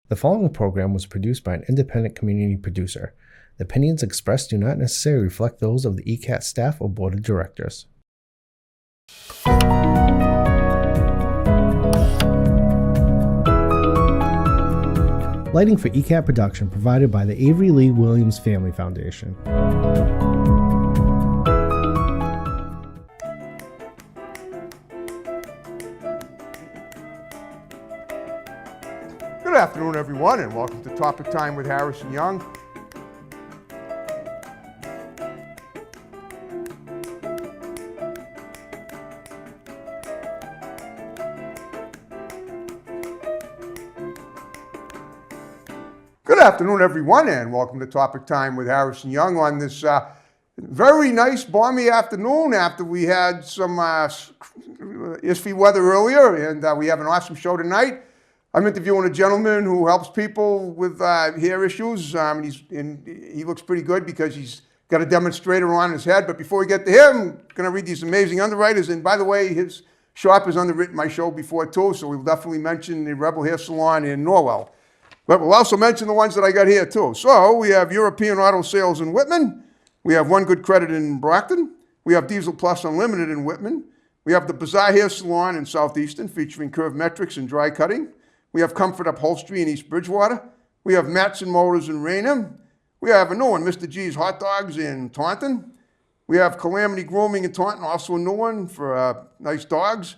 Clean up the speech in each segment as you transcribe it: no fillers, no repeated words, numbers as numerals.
The following program was produced by an independent community producer. The opinions expressed do not necessarily reflect those of the ECAT staff or board of directors. Lighting for ECAT production provided by the Avery Lee Williams Family Foundation. Good afternoon, everyone, and welcome to Topic Time with Harris and Young. Good afternoon, everyone, and welcome to Topic Time with Harris and Young on this very nice, balmy afternoon after we had some iffy weather earlier, and we have an awesome show tonight. I'm interviewing a gentleman who helps people with hair issues. He looks pretty good because he's got a demonstrator on his head. But before we get to him, I'm going to read these amazing underwriters. And by the way, his shop has underwritten my show before too, so we'll definitely mention the Rebel Hair Salon in Norwell. But we'll also mention the ones that I got here too. So we have European Auto Sales in Whitman. We have One Good Credit in Brockton. We have Diesel Plus Unlimited in Whitman. We have the Bazaar Hair Salon in South Easton featuring curve metrics and dry cutting. We have Comfort Upholstery in East Bridgewater. We have Matson Motors in Raynham. We have a new one, Mr. G's Hot Dogs in Taunton. We have Calamity Grooming in Taunton, also a new one for nice dogs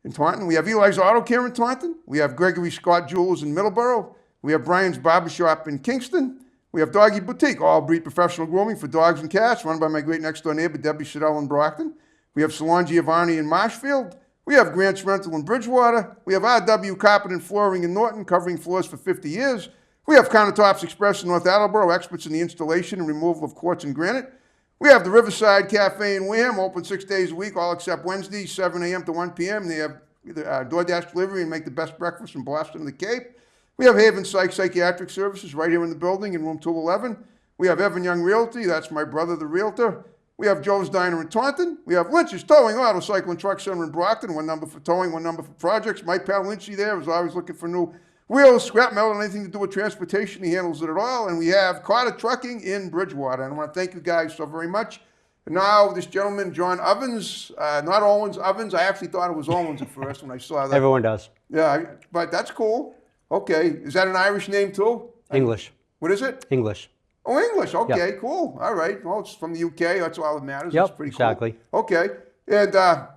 in Taunton. We have Eli's Auto Care in Taunton. We have Gregory Scott Jewelers in Middleborough. We have Brian's Barbershop in Kingston. We have Doggy Boutique, all breed professional grooming for dogs and cats, run by my great next door neighbor, Debbie Siddell in Brockton. We have Salon Giovanni in Marshfield. We have Grant's Rental in Bridgewater. We have RW Carpet and Flooring in Norton, covering floors for 50 years. We have Countertops Express in North Attleboro, experts in the installation and removal of quartz and granite. We have the Riverside Cafe in Wareham, open 6 days a week, all except Wednesdays, 7 a.m. to 1 p.m. They have DoorDash delivery and make the best breakfast from Boston to the Cape. We have Haven Psychiatric Services right here in the building in room 211. We have Evan Young Realty, that's my brother, the realtor. We have Joe's Diner in Taunton. We have Lynch's Towing, Auto, Cycle, and Truck Center in Brockton. One number for towing, one number for projects. My pal Lynchy there is always looking for new wheels, scrap metal, and anything to do with transportation. He handles it at all. And we have Carter Trucking in Bridgewater. And I want to thank you guys so very much. And now this gentleman, John Ovens, not Owens, Ovens. I actually thought it was Owens at first when I saw that. Everyone does. Yeah, but that's cool. Okay, is that an Irish name too? English. What is it? English. Oh, English. Okay, Yep. Cool. All right. Well, it's from the UK. That's all that matters. Yep, That's pretty exactly. cool. Okay. And I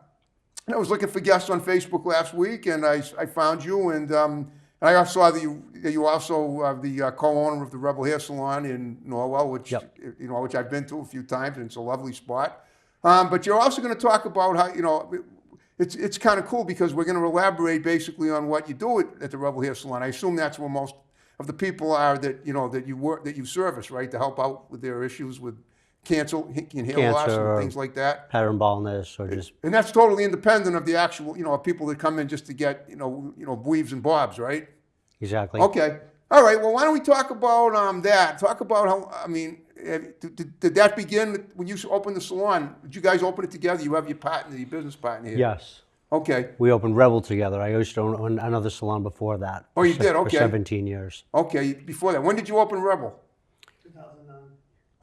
was looking for guests on Facebook last week, and I found you, and I also saw that you also are the co-owner of the Rebel Hair Salon in Norwell, which Yep. which I've been to a few times, and it's a lovely spot. But you're also going to talk about how it's kind of cool because we're going to elaborate basically on what you do at the Rebel Hair Salon. I assume that's where most of the people are that you service, right, to help out with their issues with cancer and hair loss and things like that. Pattern baldness, or just And that's totally independent of the actual people that come in just to get weaves and bobs, right? exactly. Okay. All right. Well, why don't we talk about that? Talk about how did that begin when you opened the salon? Did you guys open it together? You have your partner, your business partner here. Yes. Okay. We opened Rebel together. I used to own another salon before that. Oh, you did? Okay. For 17 years. Okay. Before that, when did you open Rebel? 2009.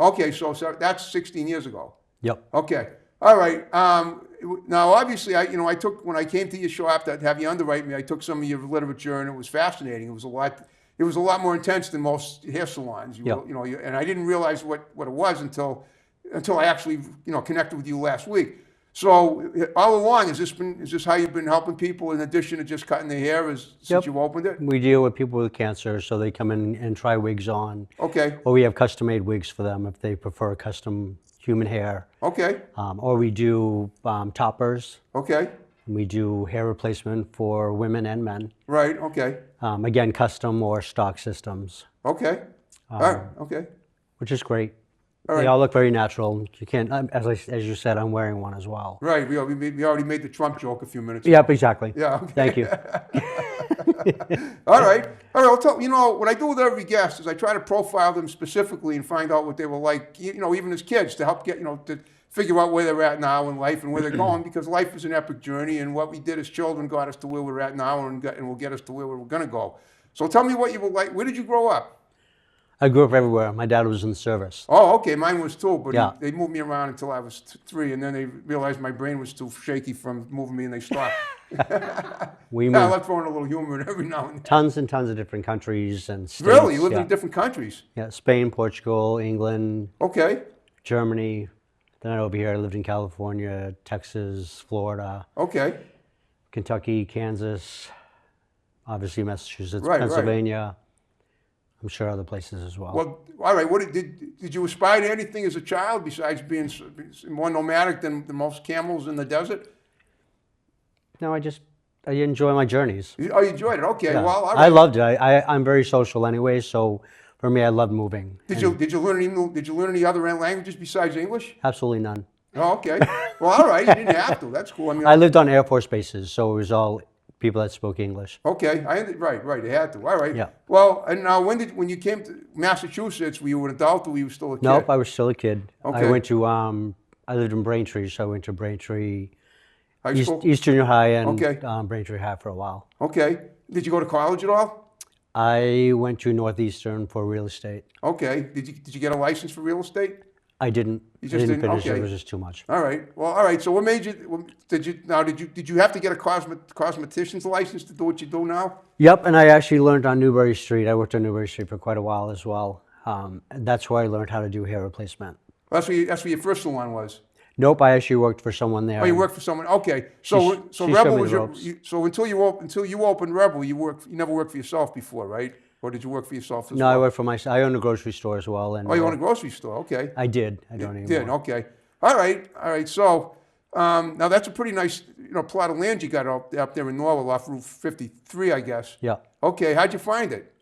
Okay, so that's 16 years ago. Yep. Okay. All right. Now, obviously, I took when I came to your shop to have you underwrite me. I took some of your literature, and it was fascinating. It was a lot more intense than most hair salons. Yep. And I didn't realize what it was until I actually connected with you last week. So all along, is this how you've been helping people in addition to just cutting their hair since Yep. you've opened it? We deal with people with cancer, so they come in and try wigs on. Okay. Or we have custom-made wigs for them if they prefer custom human hair. Okay. Or we do toppers. Okay. We do hair replacement for women and men. Right. Okay. Again, custom or stock systems, Okay. All right. Okay. which is great. All right. They all look very natural. You can't, as you said, I'm wearing one as well. Right. We already made the Trump joke a few minutes ago. Yep, exactly. Yeah. Okay. Thank you. All right. I'll tell what I do with every guest is I try to profile them specifically and find out what they were like, even as kids, to help get, to figure out where they're at now in life and where they're going, because life is an epic journey, and what we did as children got us to where we're at now and will get us to where we're going to go. So tell me what you were like. Where did you grow up? I grew up everywhere. My dad was in the service. Oh, okay. Mine was too, but Yeah. they moved me around until I was 3, and then they realized my brain was too shaky from moving me, and they stopped. We I moved like throwing a little humor in every now and then. tons and tons of different countries and states. Really? You lived yeah. in different countries? Yeah, Spain, Portugal, England, Okay. Germany. Then over here, I lived in California, Texas, Florida, Okay. Kentucky, Kansas, obviously Massachusetts, Right, Pennsylvania. I'm sure other places as well. Well, all right. What did you aspire to anything as a child besides being more nomadic than most camels in the desert? No, I enjoy my journeys. Oh, you enjoyed it. Okay. Yeah. Well, all right. I loved it. I'm very social anyway, so for me, I loved moving. Did you learn any other languages besides English? Absolutely none. Oh, okay. Well, all right. You didn't have to. That's cool. I mean, I lived on Air Force bases, so it was all people that spoke English. okay. Right. They had to. All right. Yeah. Well, and now when you came to Massachusetts, were you an adult or were you still a kid? Nope, I was still a kid. Okay. I went to I lived in Braintree, so I went to Braintree, High school? East Junior High, and Okay. Braintree High for a while. Okay. Did you go to college at all? I went to Northeastern for real estate. Okay. Did you get a license for real estate? I didn't. You I just didn't didn't? finish it. Okay. It was just too much. All right. Well, all right. So what made you? Did you have to get a cosmetician's license to do what you do now? Yep, and I actually learned on Newbury Street. I worked on Newbury Street for quite a while as well. And that's where I learned how to do hair replacement. That's where your first one was. Nope, I actually worked for someone there. Oh, you worked for someone. Okay. So She Rebel showed me was the your. ropes. So until you opened Rebel, you never worked for yourself before, right? Or did you work for yourself as No, well? I worked for I owned a grocery store as well. And Oh, you own a grocery store. Okay. I did. I don't anymore. Did okay. All right. So now that's a pretty nice plot of land you got up there in Norwell off Route 53, I guess. Yeah. Okay. How'd you find it?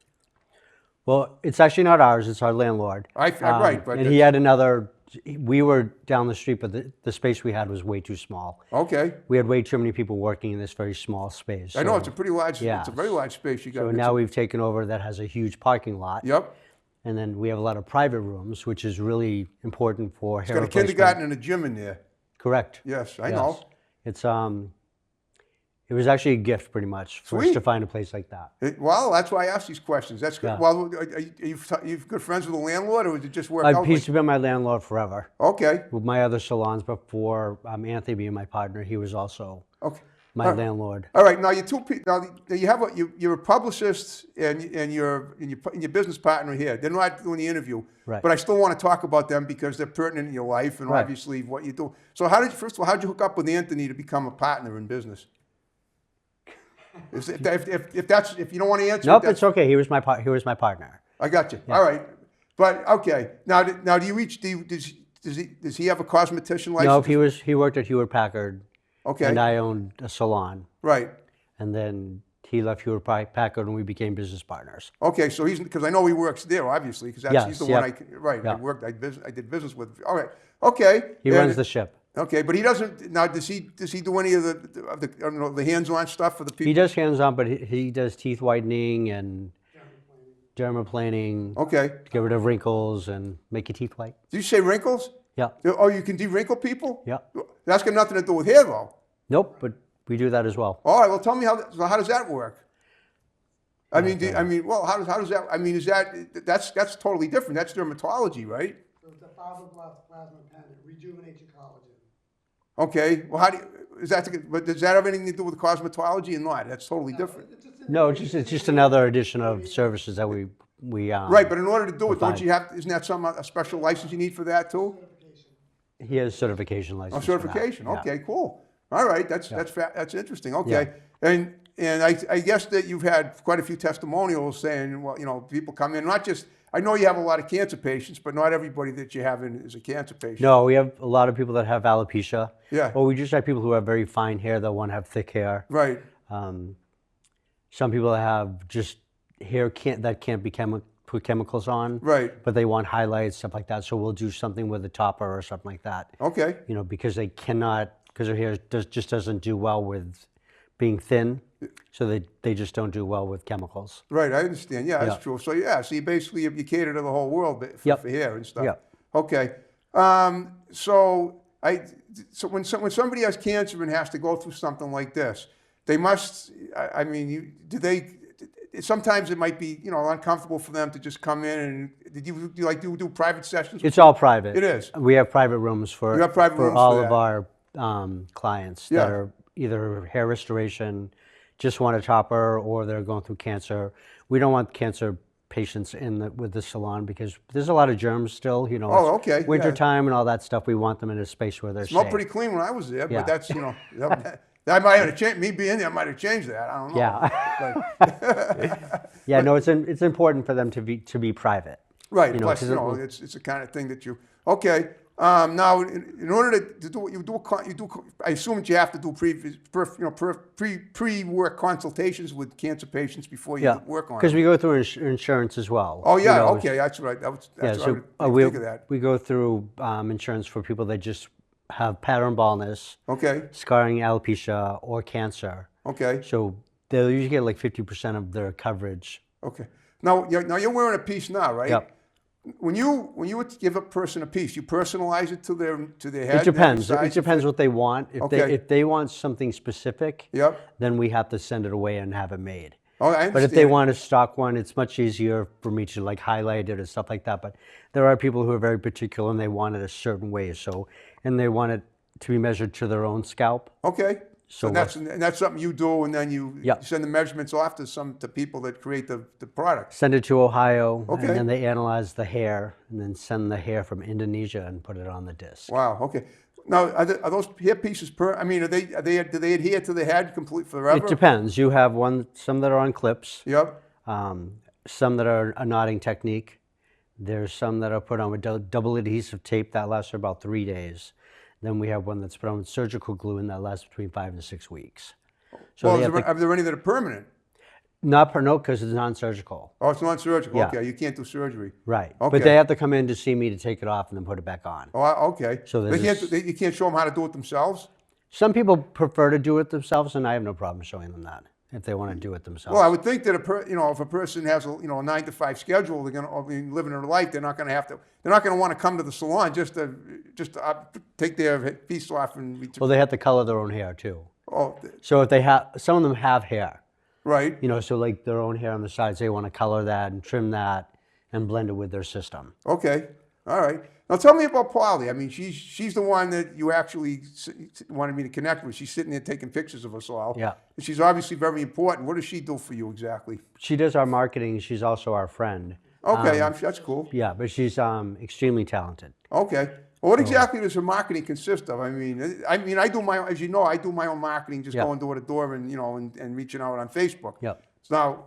Well, it's actually not ours. It's our landlord. Right, but and he had another. We were down the street, but the space we had was way too small. Okay. We had way too many people working in this very small space. I know so- it's a pretty large. Yeah. It's a very large space you got. So now we've taken over that has a huge parking lot. Yep. And then we have a lot of private rooms, which is really important for hair Got a replacement. kindergarten and a gym in there. Correct. Yes, I know. It's it was actually a gift pretty much for us Sweet. to find a place like that. Well, that's why I asked these questions. That's good. Yeah. Well, are you good friends with the landlord, or did it just work out? He's been my landlord forever. Okay. With my other salons before Anthony being my partner, he was also Okay. my landlord. All right. Now you you have you're a publicist and your business partner here. They're not doing the interview, Right. but I still want to talk about them because they're pertinent in your life and Right. obviously what you do. So first of all, how'd you hook up with Anthony to become a partner in business? If you don't want to answer, Nope, it, it's okay. He was my partner. I got you. All right, but okay. Now do you reach? Does he have a cosmetician license? No, he worked at Hewlett Packard. Okay. And I owned a salon. Right. And then he left Hewlett Packard and we became business partners. Okay, so because I know he works there, obviously, because he's the one Yep. I did business with. All right, okay. He runs the ship. Okay, but he doesn't now. Does he do any of the I don't know, the hands-on stuff for the people? He does hands-on, but he does teeth whitening and dermaplaning. Okay. To get rid of wrinkles and make your teeth white. Did you say wrinkles? Yeah. Oh, you can de-wrinkle people? Yeah. That's got nothing to do with hair, though. Nope, but we do that as well. All right. Well, tell me how does that work? I mean, well, how does that? I mean, that's totally different. That's dermatology, right? So it's a fibroblast plasma pen. It rejuvenates your collagen. Okay. Well, but does that have anything to do with cosmetology or not? That's totally different. No, it's just another addition of services that we Right, but in order to do it, don't provide. you have? Isn't that a special license you need for that too? He has certification license. Oh, for that. certification. Yeah. Okay, cool. All right, that's interesting. Okay, and I guess that you've had quite a few testimonials saying, well, people come in, not just. I know you have a lot of cancer patients, but not everybody that you have in is a cancer patient. No, we have a lot of people that have alopecia. Yeah. Or we just have people who have very fine hair that want to have thick hair. Right. Some people that have just hair that can't be put chemicals on. Right. But they want highlights, stuff like that. So we'll do something with a topper or something like that. Okay. Because their hair just doesn't do well with being thin. So they just don't do well with chemicals. Right, I understand. Yeah, that's true. So so you basically you cater to the whole world for hair and stuff. Yep. Okay. So when somebody has cancer and has to go through something like this, they must. I mean, sometimes it might be, uncomfortable for them to just come in and, do private sessions? It's all private. It is? We have private rooms for, You have private rooms all for of that? our clients Yeah. that are either hair restoration, just want a topper, or they're going through cancer. We don't want cancer patients with the salon because there's a lot of germs still, Oh, it's okay, yeah. wintertime and all that stuff. We want them in a space where they're Smelled safe. pretty clean when I was there, Yeah. but that's, that might have changed, me being there might have changed that, I don't know. Yeah. Yeah, no, it's important for them to be private. Right, You know, plus, 'cause it's the kind of thing that you, okay. Now, in order to do what you do, I assume that you have to do pre-work consultations with cancer patients before you Yeah, work on it. because we go through insurance as well. Oh, You yeah, know, okay, that's right. Yeah, That's so right. I think of that. we go through insurance for people that just have pattern baldness, Okay, scarring alopecia, or cancer. okay, So they'll usually get like 50% of their coverage. okay. Now you're wearing a piece now, right? Yep. When you would give a person a piece, you personalize it to their head? It depends. their It size? depends what they want. Okay. If they want something specific, Yep. then we have to send it away and have it made. Oh, I understand. But if they want a stock one, it's much easier for me to like highlight it or stuff like that. But there are people who are very particular and they want it a certain way. And they want it to be measured to their own scalp. Okay. So So that's something you do, and then you Yeah. send the measurements off to people that create the product. Send it to Ohio, Okay. and then they analyze the hair, and then send the hair from Indonesia and put it on the disc. Wow. Okay. Now, are those hair pieces do they adhere to the head complete forever? It depends. You have some that are on clips, Yep. some that are a knotting technique. There's some that are put on with double adhesive tape that lasts for about 3 days. Then we have one that's put on with surgical glue, and that lasts between 5 and 6 weeks. So Well, they have are there any that are permanent? not because it's non-surgical. Oh, it's non-surgical. Yeah. Okay, you can't do surgery. Right. Okay. But they have to come in to see me to take it off and then put it back on. Oh, okay. So they there's can't. You can't show them how to do it themselves. Some people prefer to do it themselves, and I have no problem showing them that if they want to do it themselves. Well, I would think that if a person has a 9-to-5 schedule, they're going to be living their life. They're not going to have to. They're not going to want to come to the salon just to take their piece off and. Well, they have to color their own hair too. Oh, So if they have, some of them have hair, right. so like their own hair on the sides, they want to color that and trim that and blend it with their system. Okay. All right. Now tell me about Polly. I mean, she's the one that you actually wanted me to connect with. She's sitting there taking pictures of us all. Yeah. And she's obviously very important. What does she do for you exactly? She does our marketing. She's also our friend. Okay, that's cool. Yeah, but she's extremely talented. Okay. Well, what exactly does her marketing consist of? I mean, I do my, as you know, I do my own marketing, just Yeah. going door to door and and reaching out on Facebook. Yep. So,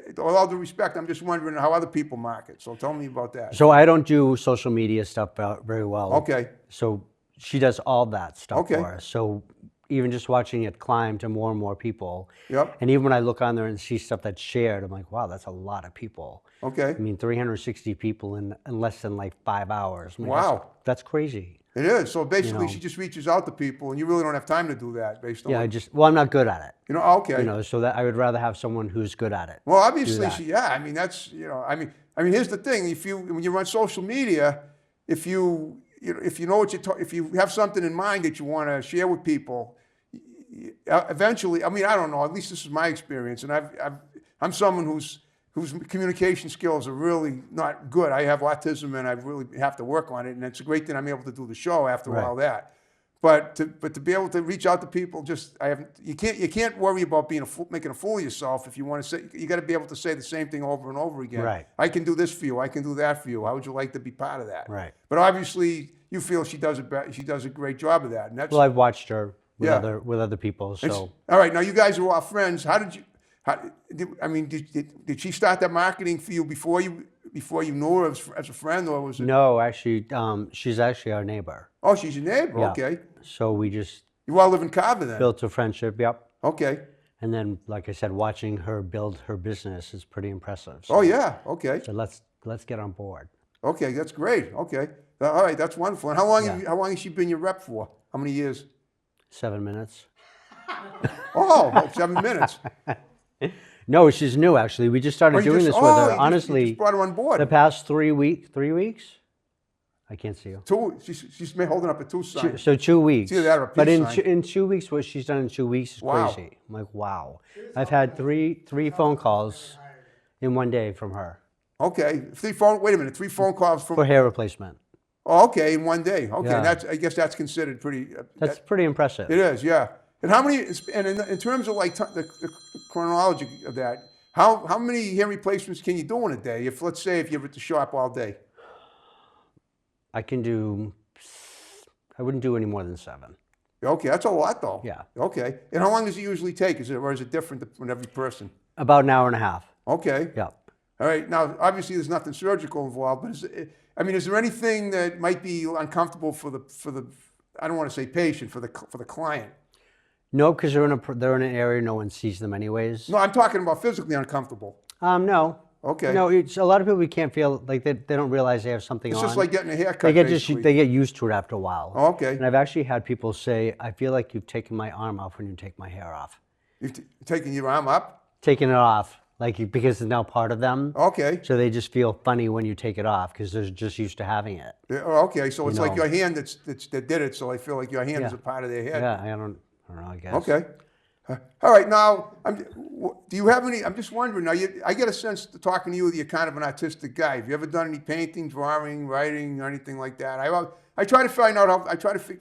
with all due respect, I'm just wondering how other people market. So tell me about that. So I don't do social media stuff very well. Okay. So she does all that stuff Okay. for us. So even just watching it climb to more and more people. Yep. And even when I look on there and see stuff that's shared, I'm like, wow, that's a lot of people. Okay. I mean, 360 people in less than like 5 hours. I'm like, Wow. That's crazy. It is. So basically, know. she just reaches out to people, and you really don't have time to do that based on. Yeah, I'm not good at it. Okay. So that I would rather have someone who's good at it. Well, obviously, that. I mean, that's I mean, here's the thing: when you run social media, if you know what if you have something in mind that you want to share with people, eventually, I mean, I don't know. At least this is my experience, and I'm someone whose communication skills are really not good. I have autism, and I really have to work on it. And it's a great thing I'm able to do the show after all that. But to be able to reach out to people, you can't worry about making a fool of yourself. If you want to say, you got to be able to say the same thing over and over again. Right. I can do this for you. I can do that for you. How would you like to be part of that? Right. But obviously, you feel she does a great job of that. And that's Well, I've watched her with Yeah. other people. So all right. Now you guys are all friends. Did she start that marketing for you before you knew her as a friend, or was it? no, actually, she's actually our neighbor. Oh, she's your neighbor. Yeah. Okay. So we just You all live in Carver then. built a friendship. Yep. Okay. And then, like I said, watching her build her business is pretty impressive. So, Oh yeah. Okay. so let's get on board. Okay. That's great. Okay. All right. That's wonderful. And how long Yeah. how long has she been your rep for? How many years? 7 minutes. Oh, about 7 minutes. No, she's new actually. We just started doing this with her. You Honestly, just brought her on board. the past 3 weeks, I I can't see you. She's been holding up a 2 sign. So 2 weeks. either that or a but peace sign. in 2 weeks, what she's done in 2 weeks is Wow. crazy. I'm like, wow. I've had three phone calls in 1 day from her Okay, wait a minute, 3 phone calls from, for hair replacement. oh, okay, in 1 day. Okay, Yeah. I guess that's considered pretty, That's pretty impressive. it is, yeah. And how many, and in terms of like the chronology of that, how many hair replacements can you do in a day? If, let's say, if you're at the shop all day? I wouldn't do any more than 7. Okay, that's a lot though. Yeah. Okay, and how long does it usually take? Or is it different from every person? About an hour and a half. Okay. Yeah. All right. Now, obviously, there's nothing surgical involved, but is there anything that might be uncomfortable for the I don't want to say patient, for the client? No, because they're in an area no one sees them anyways. No, I'm talking about physically uncomfortable. No. Okay. No, it's a lot of people we can't feel like they don't realize they have something It's on. just like getting a haircut. they get basically. they get used to it after a while. Oh, okay. And I've actually had people say, "I feel like you've taken my arm off when you take my hair off." You've taken your arm up? Taking it off, because it's now part of them. Okay. So they just feel funny when you take it off because they're just used to having it. Yeah, oh, okay. So it's like know. your hand that did it. So I feel like your hand is a part of their head. Yeah, I don't know. I guess. Okay. All right. Now, do you have any? I'm just wondering. Now, I get a sense talking to you that you're kind of an artistic guy. Have you ever done any painting, drawing, writing, or anything like that? I try to find out how. I try to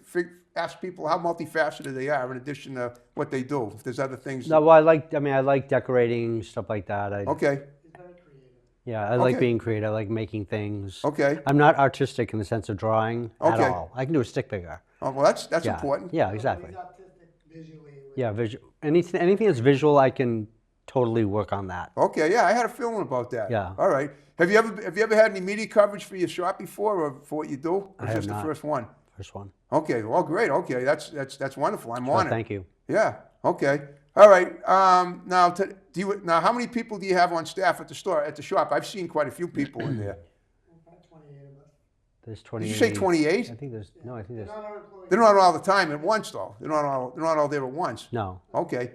ask people how multifaceted they are in addition to what they do. If there's other things. No, well, I like decorating, stuff like that. Okay. Yeah, I like being creative. I like making things. Okay. I'm not artistic in the sense of drawing at Okay. all. I can do a stick figure. Oh, well, that's Yeah. important. Yeah, exactly. He's artistic visually. Yeah, anything that's visual, I can totally work on that. Okay. Yeah, I had a feeling about that. Yeah. All right. Have you ever had any media coverage for your shop before, or for what you do? Or I have just not. the first one? First one. Okay. Well, great. Okay, that's wonderful. I'm on it. Thank you. Yeah. Okay. All right. Now, how many people do you have on staff at the shop? I've seen quite a few people in there. About 28 of us. There's 28. Did you say 28? I think there's Not our employees. They're not all the time at once, though. They're not all there at once. no. Okay.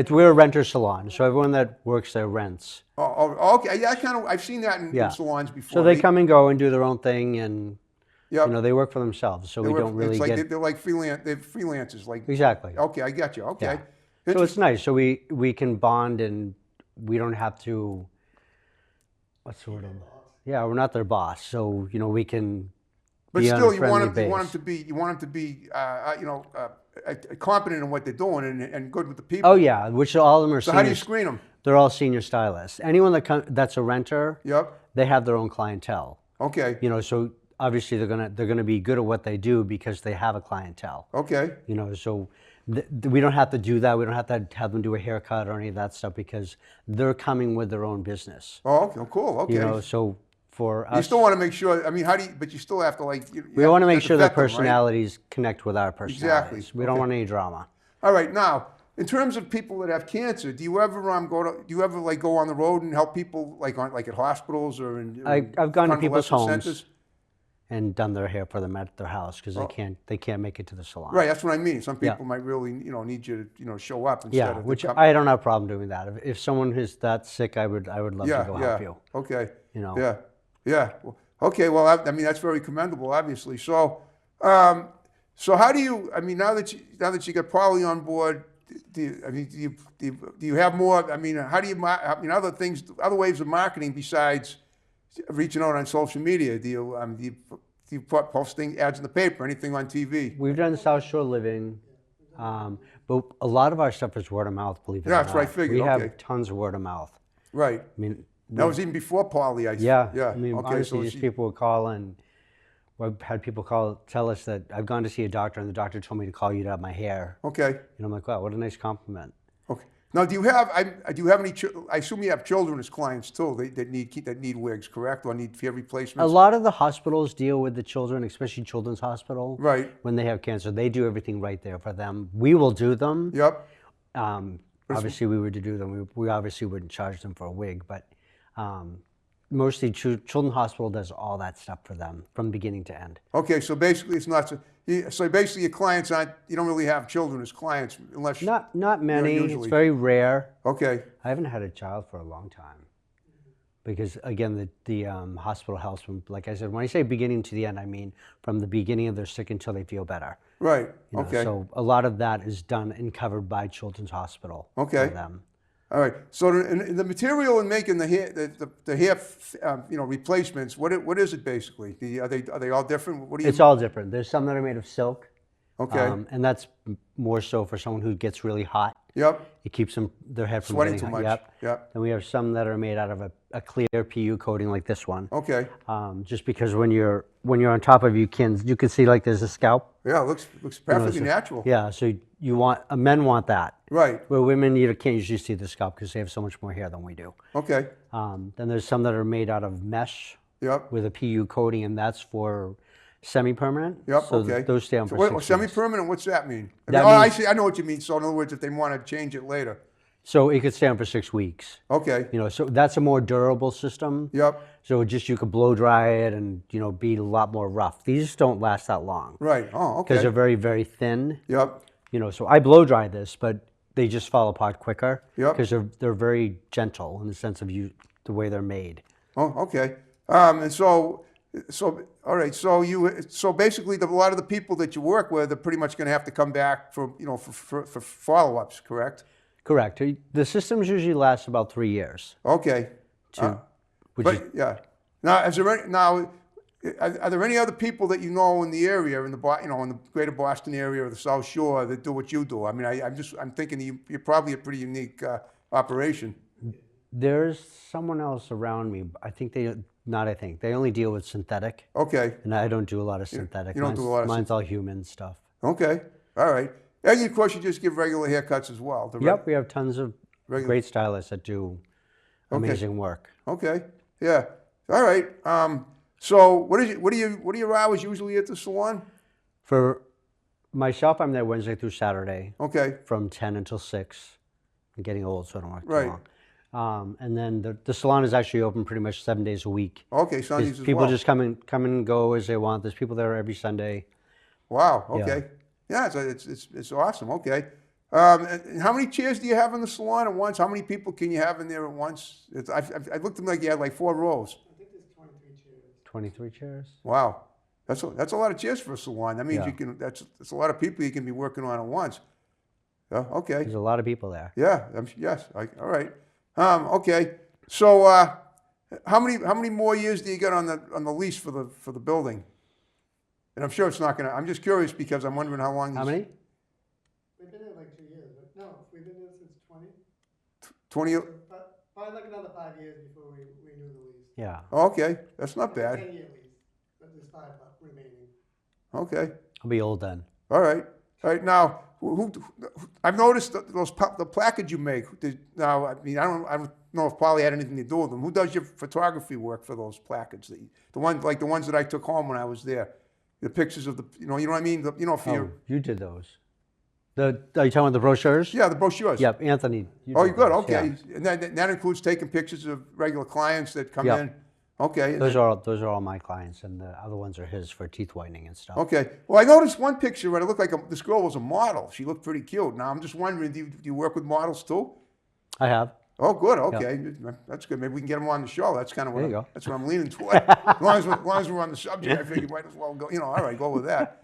We're a renter salon, so everyone that works there rents. Oh, okay. Yeah, I've seen that in Yeah. salons before. So they come and go and do their own thing, and Yep. they work for themselves. So we don't really it's like get they're like they're freelancers. Like exactly. okay, I get you. Okay. Yeah. So it's nice. So we can bond, and we don't have to. What's the word? Yeah, we're not their boss, so we can. But be on still, a you friendly want them base. to be competent in what they're doing and good with the people. Oh yeah, which all of them are. So how do you senior- screen them? They're all senior stylists. Anyone that's a renter, Yep. they have their own clientele. Okay. So obviously they're gonna be good at what they do because they have a clientele. Okay. So we don't have to do that. We don't have to have them do a haircut or any of that stuff because they're coming with their own business. Oh, okay. Cool. Okay. So for us, You still want to make sure. I mean, but you still have to like. we want to make sure their vet them, right? personalities connect with our personalities. Exactly. We don't Okay. want any drama. All right. Now, in terms of people that have cancer, do you ever go on the road and help people like at hospitals or in I've gone to people's convalescent homes and done their hair for them at their house because they can't make it to the salon. Right, that's what I mean. Some Yeah. people might really, need you to, show up instead Yeah, of which come- I don't have a problem doing that. If someone is that sick, I would love to go help you. Okay. Yeah. Yeah. Well, okay. Well, I mean, that's very commendable, obviously. So, so how do you? I mean, now that you got Polly on board, do you have more? I mean, how do you? Other ways of marketing besides reaching out on social media? Do you put posting ads in the paper, anything on TV? We've done South Shore Living, but a lot of our stuff is word of mouth. Believe it or Yeah, not, that's what I figured, we okay. have tons of word of mouth. Right. I mean, That was even before Polly. yeah. Yeah. I mean, Okay. honestly, So just people would call and I've had people tell us that I've gone to see a doctor and the doctor told me to call you to have my hair. okay. And I'm like, wow, what a nice compliment. Okay. Now, do you have any? I assume you have children as clients too. That need wigs, correct? Or need hair A replacements? lot of the hospitals deal with the children, especially Children's Hospital. Right. When they have cancer, they do everything right there for them. We will do them. Yep. Obviously, we were to do them. We obviously wouldn't charge them for a wig, but mostly Children's Hospital does all that stuff for them from beginning to end. Okay. So basically, it's not. So basically, your clients aren't. You don't really have children as clients unless. Not many. It's usually. very rare. Okay. I haven't had a child for a long time. Because again, the hospital helps them. Like I said, when I say beginning to the end, I mean from the beginning of their sick until they feel better. Right, You know, okay. so a lot of that is done and covered by Children's Hospital Okay. for them. All right. So the material in making the hair, replacements. What is it basically? Are they all different? What do you? It's all different. There's some that are made of silk, Okay. and that's more so for someone who gets really hot. Yep. It keeps their head from Sweating getting too hot. much. Yep. Yep. And we have some that are made out of a clear PU coating like this one. Okay. Just because when you're on top of you can see like there's a scalp. Yeah, it looks perfectly so- natural. Yeah, so men want that. Right. Where women can't usually see the scalp because they have so much more hair than we do. Okay. Then there's some that are made out of mesh Yep. with a PU coating, and that's for semi-permanent. Yep. So Okay. those stay on So for 6 weeks. semi-permanent. What's that mean? That I means- see. I know what you mean. So in other words, if they want to change it later. So it could stay on for 6 weeks. Okay. You know, so that's a more durable system. Yep. So you could blow dry it and be a lot more rough. These don't last that long Right. Oh, because okay. they're very, very thin. Yep. You know, so I blow dry this, but they just fall apart quicker. Yep. Because they're very gentle in the sense of the way they're made. Oh, okay. And so all right. So basically, a lot of the people that you work with are pretty much going to have to come back for follow-ups, correct? Correct. The systems usually last about 3 years. Okay. Which But is, yeah. Now, are there any other people that you know in the area, in the greater Boston area or the South Shore that do what you do? I mean, I'm thinking you're probably a pretty unique operation. there's someone else around me. They only deal with synthetic. Okay. And I don't do a lot of synthetic. you don't do a lot of Mine's all human stuff. Okay. All right. And of course, you just give regular haircuts as well. Yep, we have tons of Regular- great stylists that do amazing work. Okay. Yeah. All right. So what are your hours usually at the salon? For myself, I'm there Wednesday through Saturday Okay. from 10 until 6. I'm getting old, so I don't work too Right. long. And then the salon is actually open pretty much 7 days a week. Okay. Sundays as People well. just come and go as they want. There's people there every Sunday. Wow. Okay. Yeah. It's awesome. Okay. And how many chairs do you have in the salon at once? How many people can you have in there at once? I looked at them like you had like 4 rows. I think there's 23 chairs. 23 chairs. Wow. That's a lot of chairs for a salon. That means Yeah. that's a lot of people you can be working on at once. Yeah. Okay. There's a lot of people there. Yeah. Yes. All right. Okay. So how many more years do you get on the lease for the building? And I'm sure it's not gonna. I'm just curious because I'm wondering how long. How many? We've been there like 2 years, but no, we've been there since 20. 20. So, probably like another 5 years before we renew the lease. Yeah. Okay, that's not It's a bad. 10-year lease, but there's 5 remaining. Okay. I'll be old then. All right. All right. Now, I've noticed the placards you make. Now, I mean, I don't know if Polly had anything to do with them. Who does your photography work for those placards? The ones that I took home when I was there. The pictures of you know what I mean. For your You did those. Are you talking about the brochures? the brochures. Yep, Anthony. Oh, did you're good. those, Okay. yeah. And that includes taking pictures of regular clients that come Yep. in. Okay. Those are all my clients, and the other ones are his for teeth whitening and stuff. Okay. Well, I noticed one picture where it looked like this girl was a model. She looked pretty cute. Now, I'm just wondering, do you work with models too? I have. Oh, good. Okay. That's good. Maybe we can get them on the show. That's kind of There you go. That's what I'm leaning toward. as long as we're on the subject, I figure you might as well go. All right, go with that.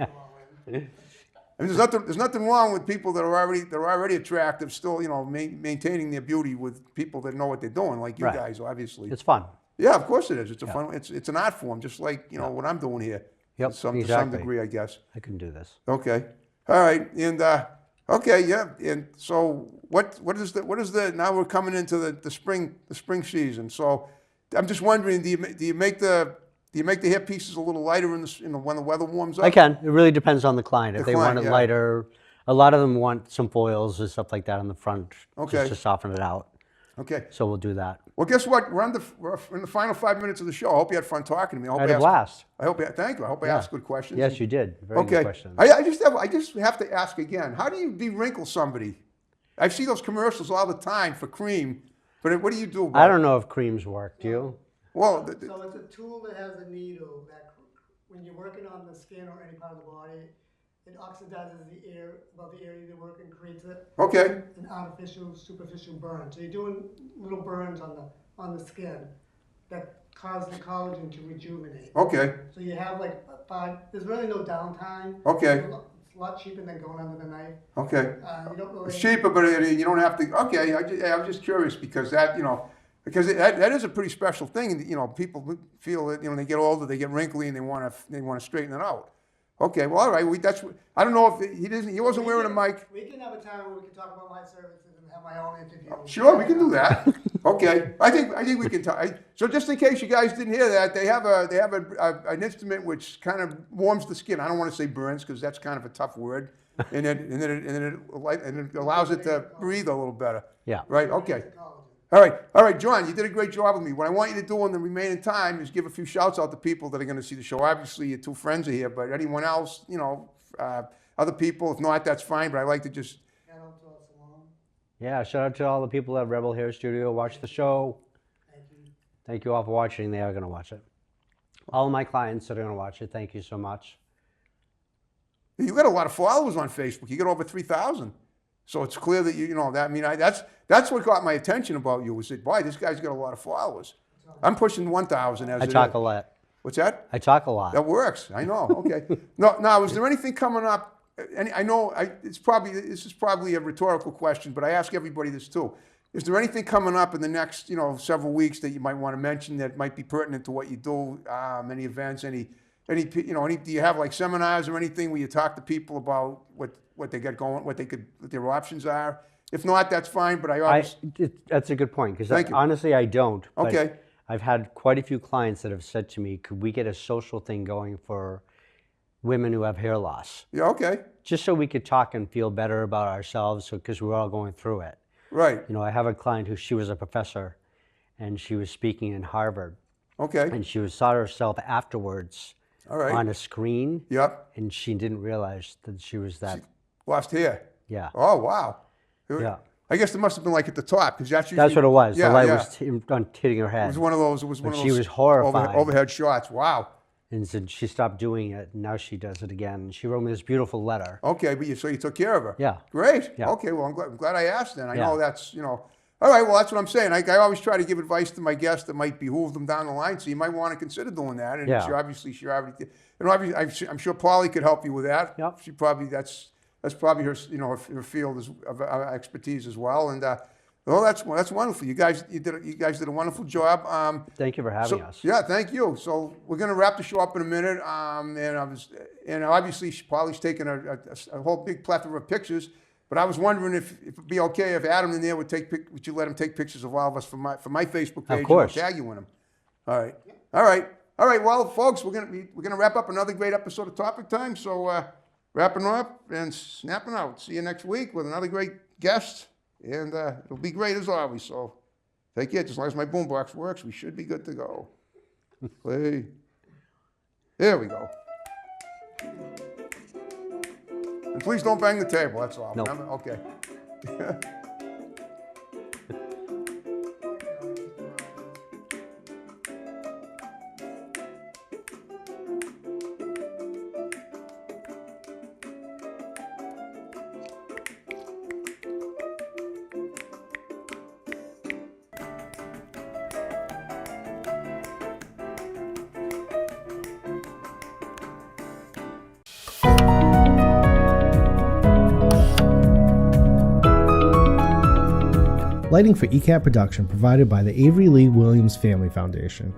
I mean, there's nothing wrong with people that are already attractive, still, maintaining their beauty with people that know what they're doing, like you Right. guys, obviously. It's fun. Yeah, of course it is. It's a fun. It's an art form, just like what I'm doing here. Yep, To some exactly. degree, I guess. I can do this. Okay. All right. And okay, yeah. And so what is the now we're coming into the spring season. So I'm just wondering, do you make the hair pieces a little lighter when the weather warms up? I can. It really depends on the client. If The they client, want it yeah. lighter, a lot of them want some foils and stuff like that on the front, Okay. just to soften it out. Okay. So we'll do that. Well, guess what? We're in the final 5 minutes of the show. I hope you had fun talking to me. I had a blast. Thank you. I hope I asked good questions. Yes, you did. Very Okay. good questions. I just have to ask again. How do you de-wrinkle somebody? I see those commercials all the time for cream, but what do you do about I don't know if creams work. Do you? Well, So it's a tool that has a needle that when you're working on the skin or any part of the body, it oxidizes the air about the area you're working, creates okay. an artificial superficial burn. So you're doing little burns on the skin. that cause the collagen to rejuvenate. Okay, So you have like there's really no downtime. Okay. It's a lot cheaper than going under the knife. okay. You don't really. It's cheaper, but you don't have to, okay, I was just curious because that, because that is a pretty special thing. And, people feel that, they get older, they get wrinkly and they want to straighten it out. Okay, well, all right, I don't know if he wasn't wearing a mic. We can have a time where we can talk about my services and have my own interview. Sure, we can do that. Okay, I think we can talk. So just in case you guys didn't hear that, they have an instrument which kind of warms the skin. I don't want to say burns because that's kind of a tough word, and it allows it to breathe a little better. Yeah. Right. Okay. All right, John, you did a great job with me. What I want you to do in the remaining time is give a few shouts out to people that are going to see the show. Obviously, your 2 friends are here, but anyone else, other people, if not, that's fine. But I like to just. Shout out to us alone. Yeah, shout out to all the people at Rebel Hair Studio. Watch the show. Thank you. Thank you all for watching. They are going to watch it. All of my clients that are going to watch it, thank you so much. You got a lot of followers on Facebook. You got over 3,000. So it's clear that that's what got my attention about you. Was that, boy, this guy's got a lot of followers. I'm pushing 1,000 as I it talk is. a lot. What's that? I talk a lot. That works. I know. Okay. Now, is there anything coming up? And I know this is probably a rhetorical question, but I ask everybody this too. Is there anything coming up in the next several weeks that you might want to mention that might be pertinent to what you do? Any events? Any? Do you have like seminars or anything where you talk to people about what they got going, what their options are? If not, that's fine. But that's a good point because Thank you. honestly, I don't. But Okay. I've had quite a few clients that have said to me, "Could we get a social thing going for women who have hair loss?" Yeah. Okay. Just so we could talk and feel better about ourselves, because we're all going through it. Right. I have a client she was a professor, and she was speaking in Harvard, Okay. and she saw herself afterwards. All right. On a screen. Yep. And she didn't realize that she was that. Lost hair. Yeah. Oh wow. Yeah. I guess it must have been like at the top because that's what it was. Yeah, the light yeah. was hitting her head. It was one of those. It was one of those. She was horrified. Overhead shots. Wow. And so she stopped doing it, and now she does it again. And she wrote me this beautiful letter. Okay, but so you took care of her. Yeah. Great. Yeah. Okay. Well, I'm glad I asked. Then I Yeah. know that's All right. Well, that's what I'm saying. I always try to give advice to my guests that might behoove them down the line. So you might want to consider doing that. And Yeah. she already did. And obviously, I'm sure Paulie could help you with that. Yep. She probably that's probably her her field of expertise as well. And well, that's wonderful. You guys did a wonderful job. Thank you for having us. Yeah, thank you. So we're going to wrap the show up in a minute. And obviously, Paulie's taken a whole big plethora of pictures. But I was wondering if it'd be okay if Adam in there would you let him take pictures of all of us for my Facebook page? Of course. And I'll tag you in them. All right. Well, folks, we're gonna wrap up another great episode of Topic Time. So wrapping up and snapping out. See you next week with another great guest, and it'll be great as always. So take care. As long as my boombox works, we should be good to go. Play. There we go. And please don't bang the table. That's all. No. Remember? Okay. Lighting for ECAT production provided by the Avery Lee Williams Family Foundation.